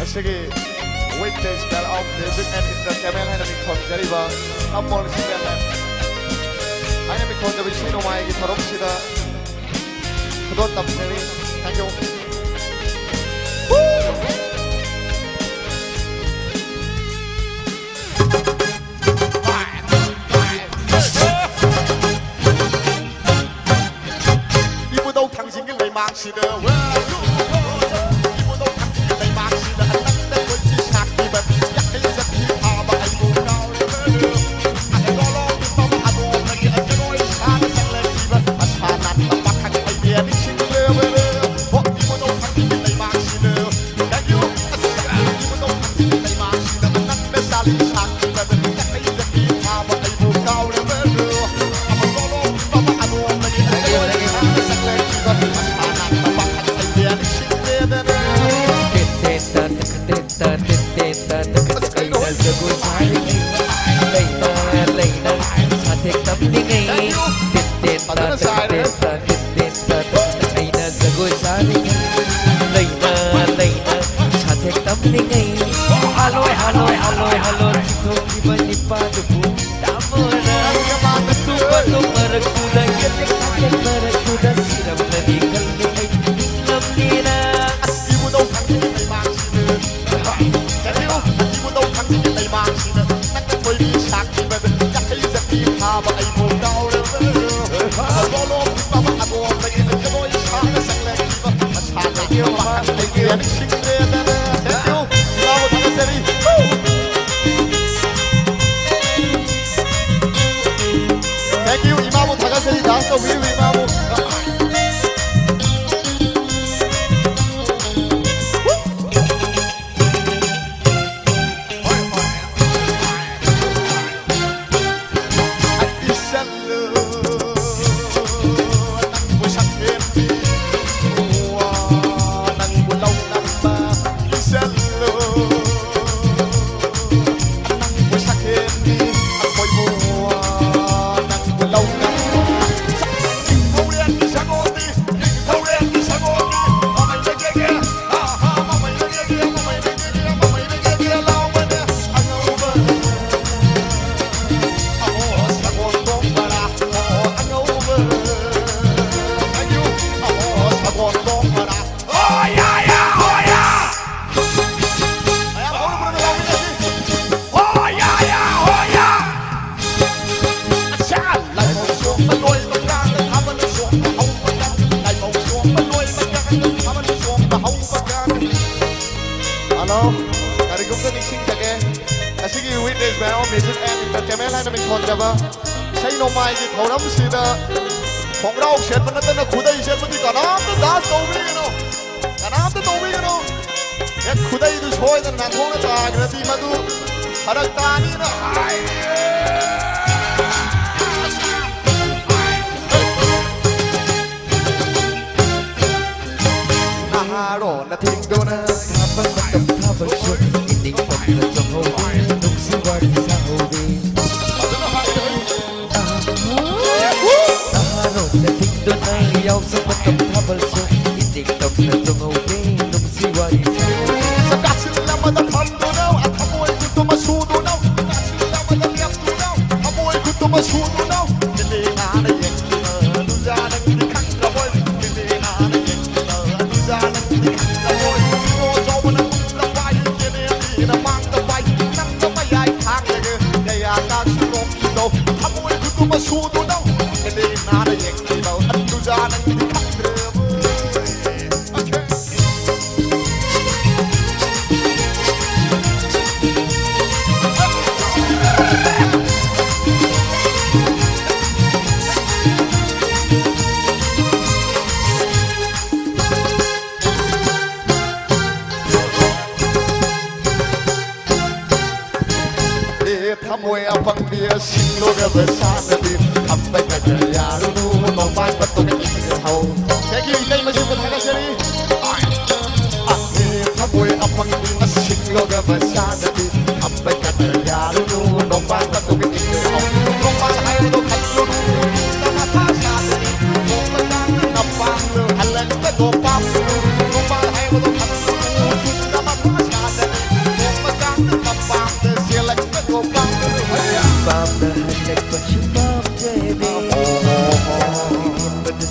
Sige, weekday spell of music and entertainmentให้นำคนจะได้บ้างอัมมอลสิเดนให้นำคนจะไปชิโนไมกิทารกสิดาขดตับเซรี thank you 이부 도 당신을 내 망치다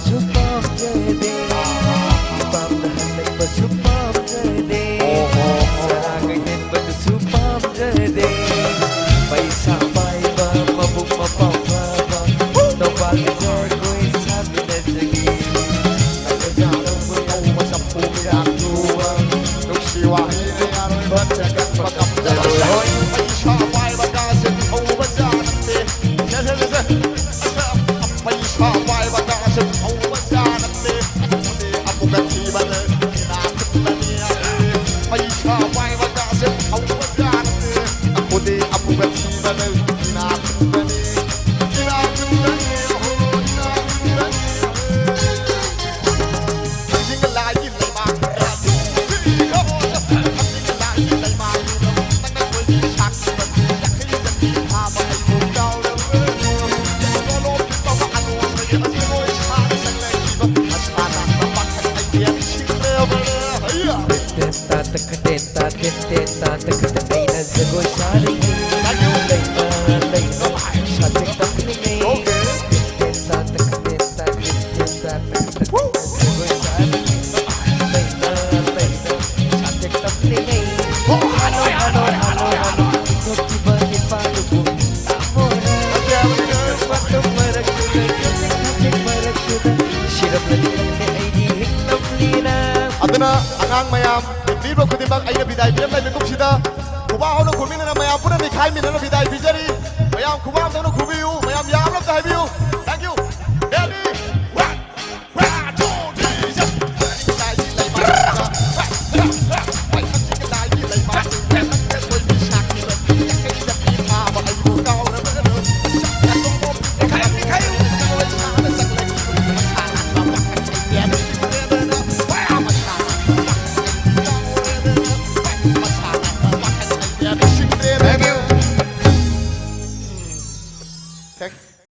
สุปอมเจเดปามทหารในปัสุปอมเจเดสระกันเห็นปัสุปอมเจเดไปสาไปบ้ามาบุกมาเป่าบ้าบ้าต้องบางเจกุยสับเดจกี ลูกชีวะให้ได้อารมณ์เบิดจะกันประกับใจไม่ชอบไปประกาศเอาประจานตีเช่ไม่ชอบไปประกาศเอาประจานตีอาบุกทีบันเลยนาขึ้นมาเนี่ยไม่ชอบไปประกาศเอาประจานตีอาบุดีอาบุกทีบันเลยนาขึ้นมาเนี่ยนาขึ้นมาเนี่ยโอ้นาขึ้นมาเนี่ยยิ่งลายยิ่งเลยมากตะกะเตตาเตเตตาตะกะเตไนซะโกชาริเลยมาชาติตักนี่ไงเตตาตะกะเตตาเตตาตะกะเตไนซะโกชาริเลยมาชาติตักนี่ไงฮัลโหลทุกที่บ้านฟ้าทุกคนPatu marakuda, kek marakuda, sirap na din ay di hiklap nila. Aduna angang mayam libro kutimbang ay nabiday biyam na bikup sida kubaho no kumina na mayam puna ni khay min na biday bijari mayam kubam no kubiu mayam yam na biyu